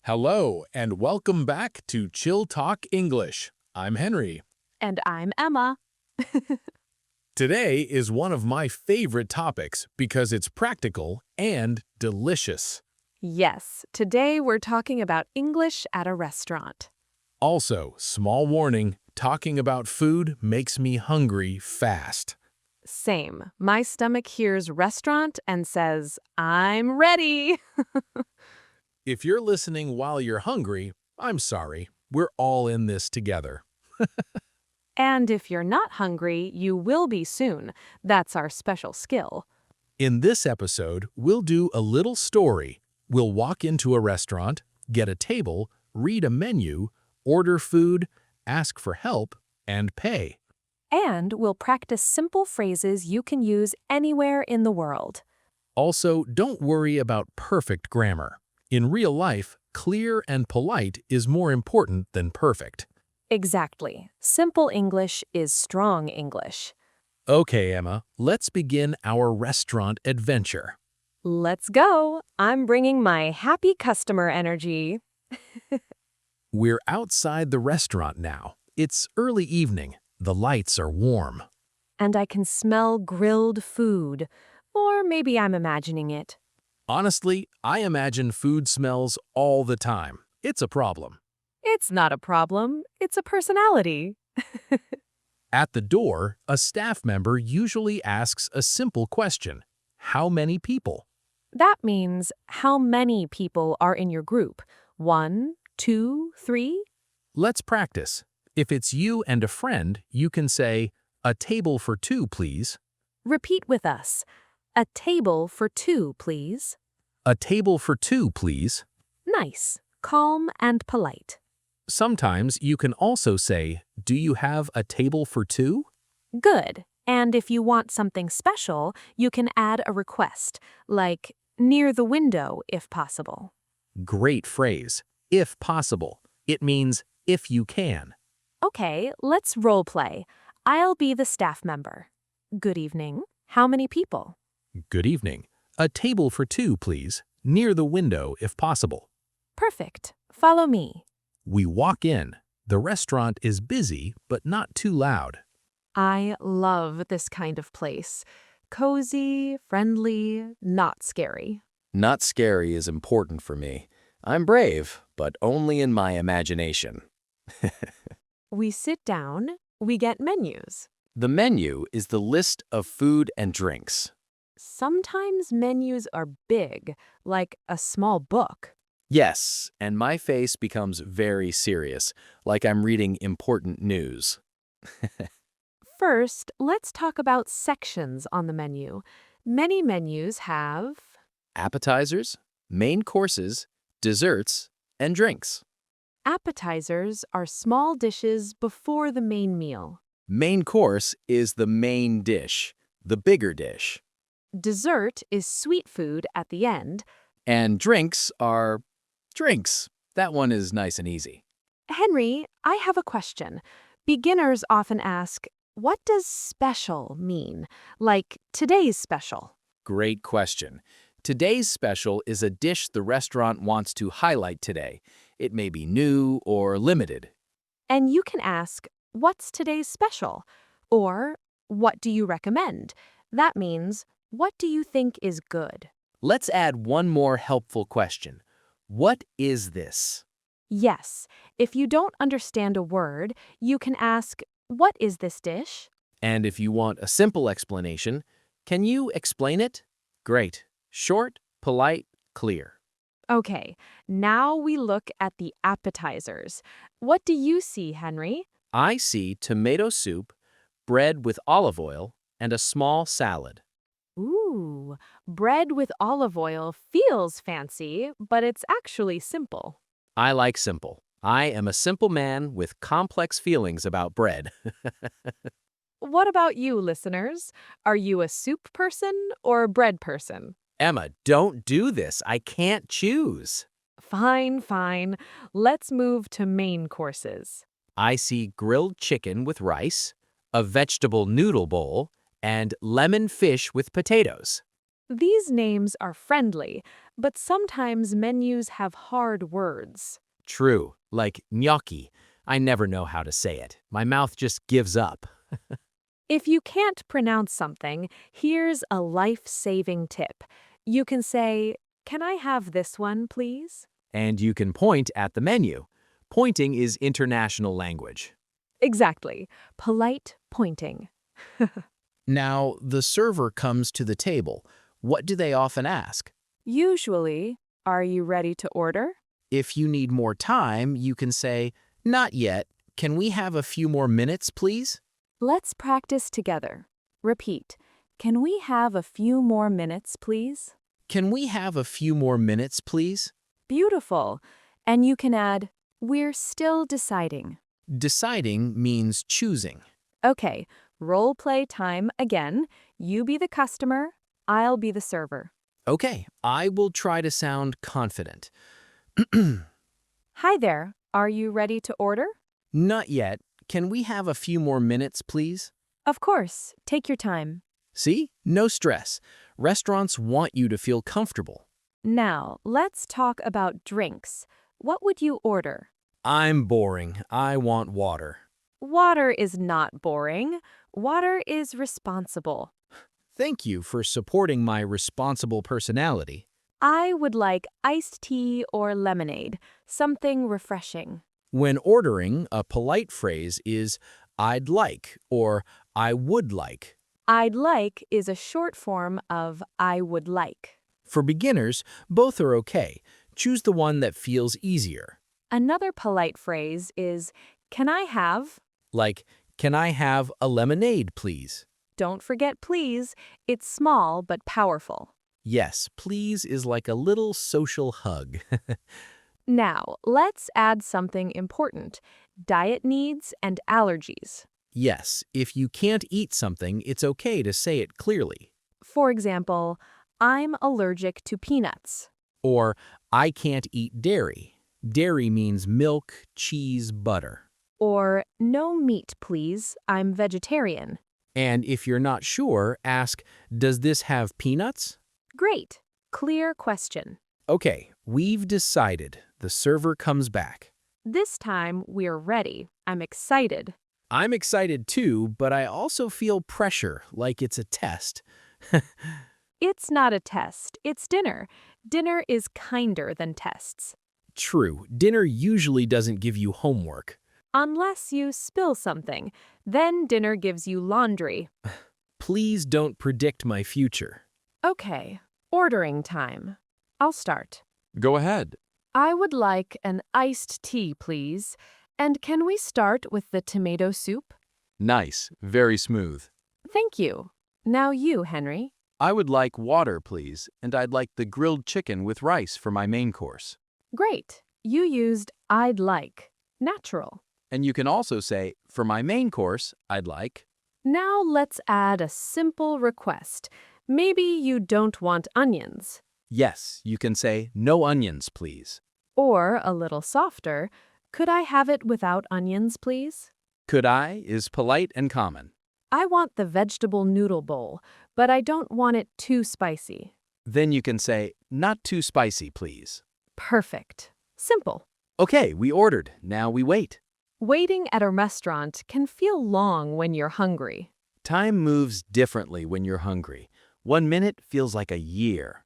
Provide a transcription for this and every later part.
Hello, and welcome back to Chilltalk English. I'm Henry. And I'm Emma. Today is one of my favorite topics because it's practical and delicious. Yes, today we're talking about English at a restaurant. Also, small warning, talking about food makes me hungry fast. Same. My stomach hears restaurant and says, I'm ready. If you're listening while you're hungry, I'm sorry. We're all in this together. And if you're not hungry, you will be soon. That's our special skill. In this episode, we'll do a little story. We'll walk into a restaurant, get a table, read a menu, order food, ask for help, and pay. And we'll practice simple phrases you can use anywhere in the world. Also, don't worry about perfect grammar. In real life, clear and polite is more important than perfect. Exactly. Simple English is strong English. Okay, Emma, let's begin our restaurant adventure. Let's go. I'm bringing my happy customer energy. We're outside the restaurant now. It's early evening. The lights are warm. And I can smell grilled food. Or maybe I'm imagining it. Honestly, I imagine food smells all the time. It's a problem. It's not a problem. It's a personality. At the door, a staff member usually asks a simple question. How many people? That means how many people are in your group? 1, 2, 3? Let's practice. If it's you and a friend, you can say, "A table for two, please." Repeat with us. A table for 2, please. A table for two, please. Nice, calm, and polite. Sometimes you can also say, "Do you have a table for two?" Good. And if you want something special, you can add a request, like near the window if possible. Great phrase. If possible. It means if you can. Okay, let's role play. I'll be the staff member. Good evening. How many people? Good evening. A table for two, please. Near the window if possible. Perfect. Follow me. We walk in. The restaurant is busy, but not too loud. I love this kind of place. Cozy, friendly, not scary. Not scary is important for me. I'm brave, but only in my imagination. We sit down, we get menus. The menu is the list of food and drinks. Sometimes menus are big, like a small book. Yes, and my face becomes very serious, like I'm reading important news. First, let's talk about sections on the menu. Many menus have Appetizers, main courses, desserts, and drinks. appetizers are small dishes before the main meal. Main course is the main dish, the bigger dish. Dessert is sweet food at the end. And drinks are drinks. That one is nice and easy. Henry, I have a question. Beginners often ask, what does special mean? Like today's special. Great question. Today's special is a dish the restaurant wants to highlight today. It may be new or limited. And you can ask, what's today's special? Or, what do you recommend? That means, what do you think is good? Let's add one more helpful question. What is this? Yes, if you don't understand a word, you can ask, what is this dish? And if you want a simple explanation, can you explain it? Great. Short, polite, clear. Okay, now we look at the appetizers. What do you see, Henry? I see tomato soup, bread with olive oil, and a small salad. Ooh, bread with olive oil feels fancy, but it's actually simple. I like simple. I am a simple man with complex feelings about bread. What about you, listeners? Are you a soup person or a bread person? Emma, don't do this. I can't choose. Fine, fine. Let's move to main courses. I see grilled chicken with rice, a vegetable noodle bowl, and lemon fish with potatoes. These names are friendly, but sometimes menus have hard words. True, like gnocchi. I never know how to say it. My mouth just gives up. If you can't pronounce something, here's a life-saving tip. You can say, "Can I have this one, please?" And you can point at the menu. Pointing is international language. Exactly. Polite pointing. Now, the server comes to the table. What do they often ask? Usually, "Are you ready to order?" If you need more time, you can say, "Not yet. Can we have a few more minutes, please?" Let's practice together. Repeat. "Can we have a few more minutes, please?" Can we have a few more minutes, please? Beautiful. And you can add, "We're still deciding." Deciding means choosing. Okay, role play time again. You be the customer, I'll be the server. Okay, I will try to sound confident. Hi there, are you ready to order? Not yet. Can we have a few more minutes, please? Of course, take your time. See? No stress. Restaurants want you to feel comfortable. Now, let's talk about drinks. What would you order? I'm boring. I want water. Water is not boring. Water is responsible. Thank you for supporting my responsible personality. I would like iced tea or lemonade, something refreshing. When ordering, a polite phrase is "I'd like" or "I would like." I'd like is a short form of I would like. For beginners, both are okay. Choose the one that feels easier. Another polite phrase is, "Can I have?" Like, "Can I have a lemonade, please?" Don't forget please, it's small but powerful. Yes, please is like a little social hug. Now, let's add something important, diet needs and allergies. Yes, if you can't eat something, it's okay to say it clearly. For example, "I'm allergic to peanuts." Or, "I can't eat dairy." Dairy means milk, cheese, butter. Or, "No meat, please, I'm vegetarian." And if you're not sure, ask, "Does this have peanuts?" Great, clear question. Okay, we've decided. The server comes back. This time we're ready. I'm excited. I'm excited too, but I also feel pressure, like it's a test. It's not a test, it's dinner. Dinner is kinder than tests. True, dinner usually doesn't give you homework. Unless you spill something, then dinner gives you laundry. Please don't predict my future. Okay, ordering time. I'll start. Go ahead. I would like an iced tea, please. And can we start with the tomato soup? Nice, very smooth. Thank you. Now you, Henry. I would like water, please, and I'd like the grilled chicken with rice for my main course. Great. You used I'd like. Natural. And you can also say, for my main course, I'd like. Now let's add a simple request. Maybe you don't want onions. Yes, you can say, no onions, please. Or, a little softer, "Could I have it without onions, please?" Could I is polite and common. I want the vegetable noodle bowl, but I don't want it too spicy. Then you can say, not too spicy, please. Perfect. Simple. Okay, we ordered. Now we wait. Waiting at a restaurant can feel long when you're hungry. Time moves differently when you're hungry. 1 minute feels like a year.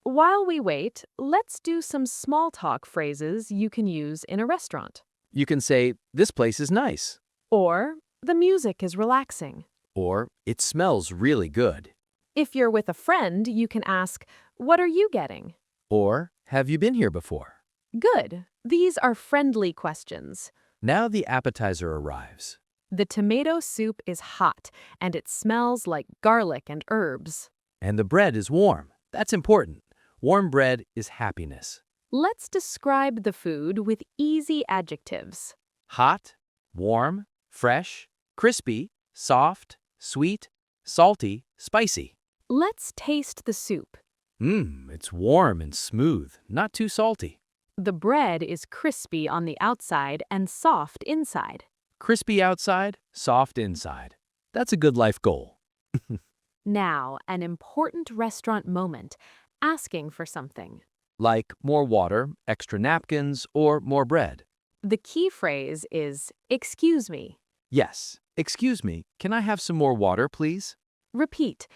While we wait, let's do some small talk phrases you can use in a restaurant. You can say, this place is nice. Or, "The music is relaxing." Or, it smells really good. If you're with a friend, you can ask, "What are you getting?" Or, have you been here before? Good. These are friendly questions. Now the appetizer arrives. The tomato soup is hot, and it smells like garlic and herbs. And the bread is warm. That's important. Warm bread is happiness. Let's describe the food with easy adjectives. Hot, warm, fresh, crispy, soft, sweet, salty, spicy. Let's taste the soup. It's warm and smooth, not too salty. The bread is crispy on the outside and soft inside. Crispy outside, soft inside. That's a good life goal. Now, an important restaurant moment. asking for something. like more water, extra napkins, or more bread. The key phrase is excuse me. Yes, excuse me, can I have some more water, please? Repeat.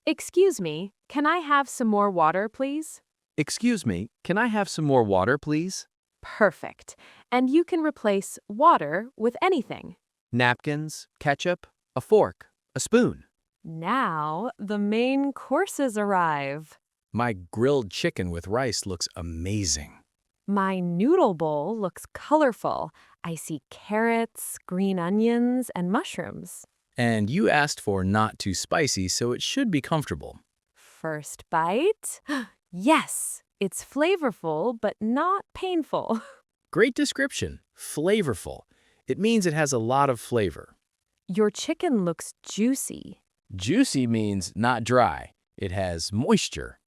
Excuse me, can I have some more water, please? Excuse me, can I have some more water, please? Perfect. And you can replace water with anything. Napkins, ketchup, a fork, a spoon. Now, the main courses arrive. My grilled chicken with rice looks amazing. My noodle bowl looks colorful. I see carrots, green onions, and mushrooms. And you asked for not too spicy, so it should be comfortable. First bite? Yes, it's flavorful but not painful. Great description. Flavorful. It means it has a lot of flavor. Your chicken looks juicy. Juicy means not dry. It has moisture.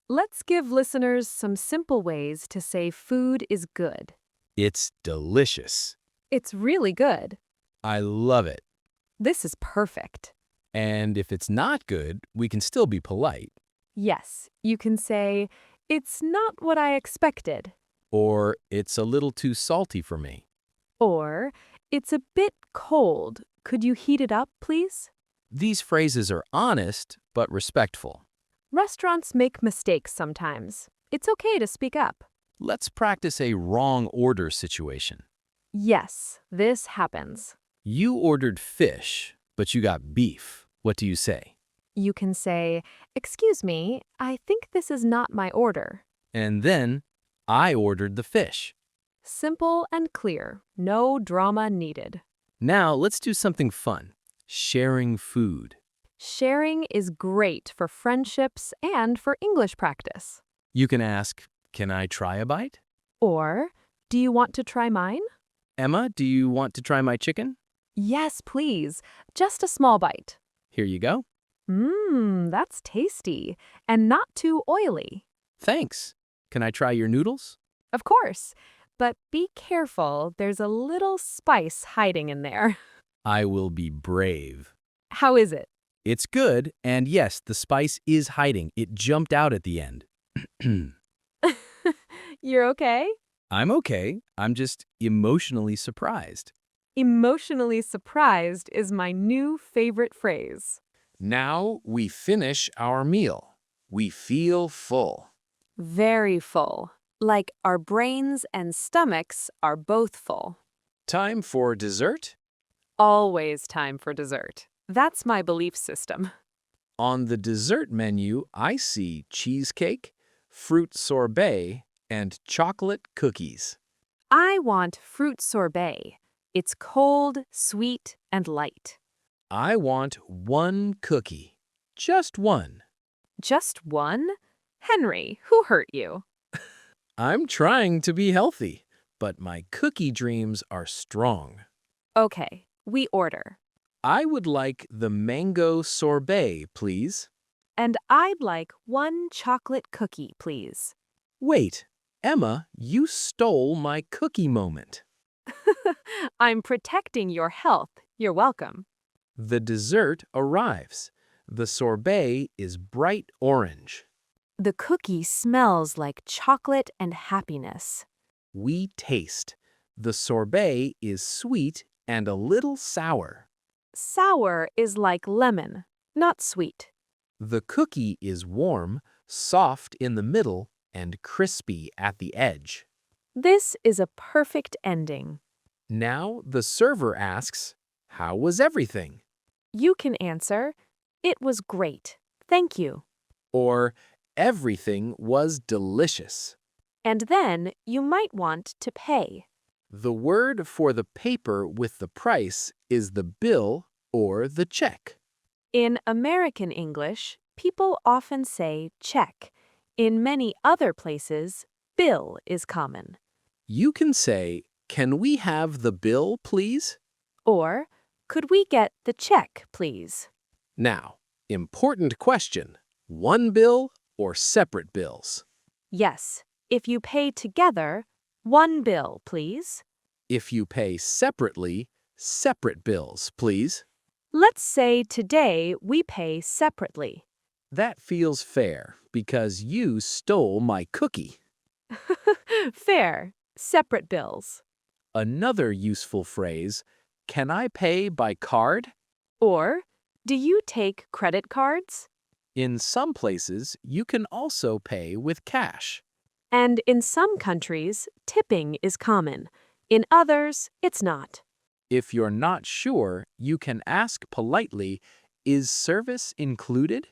Let's give listeners some simple ways to say food is good. It's delicious. It's really good. I love it. This is perfect. And if it's not good, we can still be polite. Yes, you can say, it's not what I expected. Or it's a little too salty for me. Or, it's a bit cold. Could you heat it up, please? These phrases are honest but respectful. Restaurants make mistakes sometimes. It's okay to speak up. Let's practice a wrong order situation. Yes, this happens. You ordered fish, but you got beef. What do you say? You can say, excuse me, I think this is not my order. And then, I ordered the fish. Simple and clear. No drama needed. Now, let's do something fun. Sharing food. Sharing is great for friendships and for English practice. You can ask, can I try a bite? Or, do you want to try mine? Emma, do you want to try my chicken? Yes, please. Just a small bite. Here you go. That's tasty and not too oily. Thanks. Can I try your noodles? Of course, but be careful. There's a little spice hiding in there. I will be brave. How is it? It's good, and yes, the spice is hiding. It jumped out at the end. You're okay? I'm okay. I'm just emotionally surprised. Emotionally surprised is my new favorite phrase. Now we finish our meal. We feel full. Very full. Like our brains and stomachs are both full. Time for dessert? Always time for dessert. That's my belief system. On the dessert menu, I see cheesecake, fruit sorbet, and chocolate cookies. I want fruit sorbet. It's cold, sweet, and light. I want one cookie. Just one. Just one? Henry, who hurt you? I'm trying to be healthy, but my cookie dreams are strong. Okay, we order. I would like the mango sorbet, please. And I'd like one chocolate cookie, please. Wait, Emma, you stole my cookie moment. I'm protecting your health. You're welcome. The dessert arrives. The sorbet is bright orange. The cookie smells like chocolate and happiness. We taste. The sorbet is sweet and a little sour. Sour is like lemon, not sweet. The cookie is warm, soft in the middle, and crispy at the edge. This is a perfect ending. Now the server asks, how was everything? You can answer, it was great. Thank you. Or, everything was delicious. And then you might want to pay. The word for the paper with the price is the bill or the check. In American English, people often say check. In many other places, bill is common. You can say, can we have the bill, please? Or, could we get the check, please? Now, important question. One bill or separate bills? Yes, if you pay together, one bill, please. If you pay separately, separate bills, please. Let's say today we pay separately. That feels fair because you stole my cookie. Fair. Separate bills. Another useful phrase, can I pay by card? Or, do you take credit cards? In some places, you can also pay with cash. And in some countries, tipping is common. In others, it's not. If you're not sure, you can ask politely, is service included?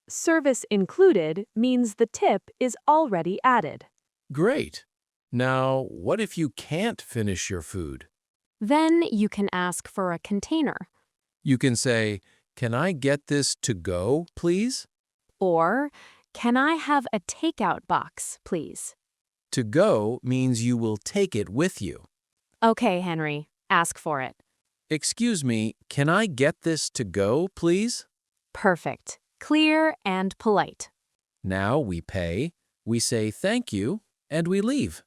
Service included means the tip is already added. Great. Now, what if you can't finish your food? Then you can ask for a container. You can say, can I get this to go, please? Or, can I have a takeout box, please? To go means you will take it with you. Okay, Henry, ask for it. Excuse me, can I get this to go, please? Perfect. Clear and polite. Now we pay, we say thank you, and we leave.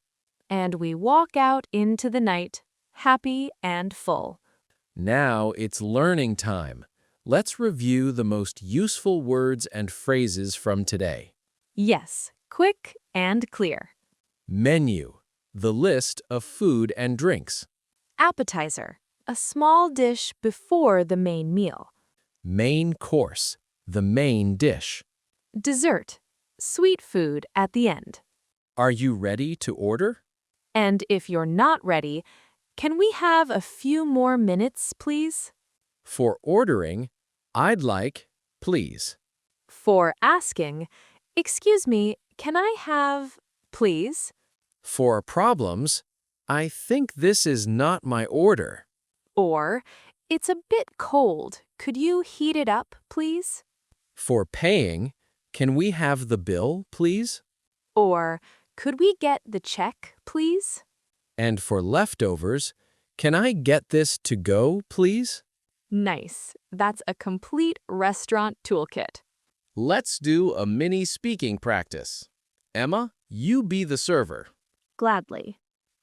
And we walk out into the night, happy and full. Now it's learning time. Let's review the most useful words and phrases from today. Yes, quick and clear. Menu, the list of food and drinks. Appetizer, a small dish before the main meal. Main course, the main dish. Dessert, sweet food at the end. Are you ready to order? And if you're not ready, can we have a few more minutes, please? For ordering, I'd like, please. For asking, excuse me, can I have, please? For problems, I think this is not my order. Or, it's a bit cold. Could you heat it up, please? For paying, can we have the bill, please? Or, could we get the check, please? And for leftovers, can I get this to go, please? Nice. That's a complete restaurant toolkit. Let's do a mini speaking practice. Emma, you be the server. Gladly.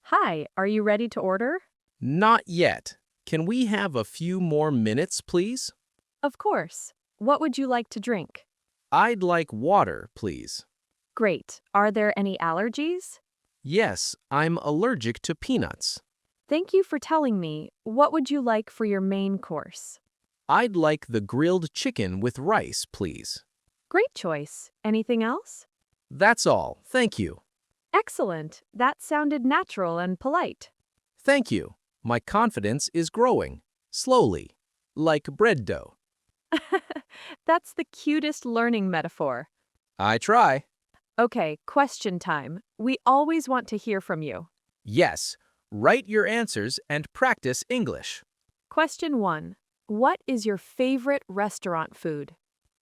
Hi, are you ready to order? Not yet. Can we have a few more minutes, please? Of course. What would you like to drink? I'd like water, please. Great. Are there any allergies? Yes, I'm allergic to peanuts. Thank you for telling me. What would you like for your main course? I'd like the grilled chicken with rice, please. Great choice. Anything else? That's all. Thank you. Excellent. That sounded natural and polite. Thank you. My confidence is growing. Slowly. Like bread dough. That's the cutest learning metaphor. I try. Okay, question time. We always want to hear from you. Yes. Write your answers and practice English. Question 1. What is your favorite restaurant food?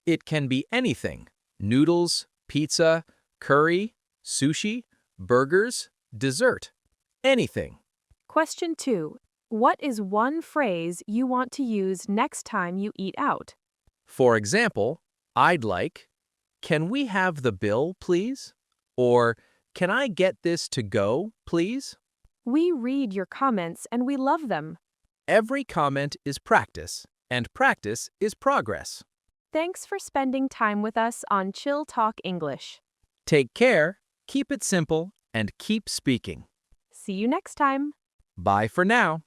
It can be anything. Noodles, pizza, curry, sushi, burgers, dessert. Anything. Question 2. What is one phrase you want to use next time you eat out? For example, I'd like, can we have the bill, please? Or, can I get this to go, please? We read your comments and we love them. Every comment is practice, and practice is progress. Thanks for spending time with us on Chilltalk English. Take care, keep it simple, and keep speaking. See you next time. Bye for now.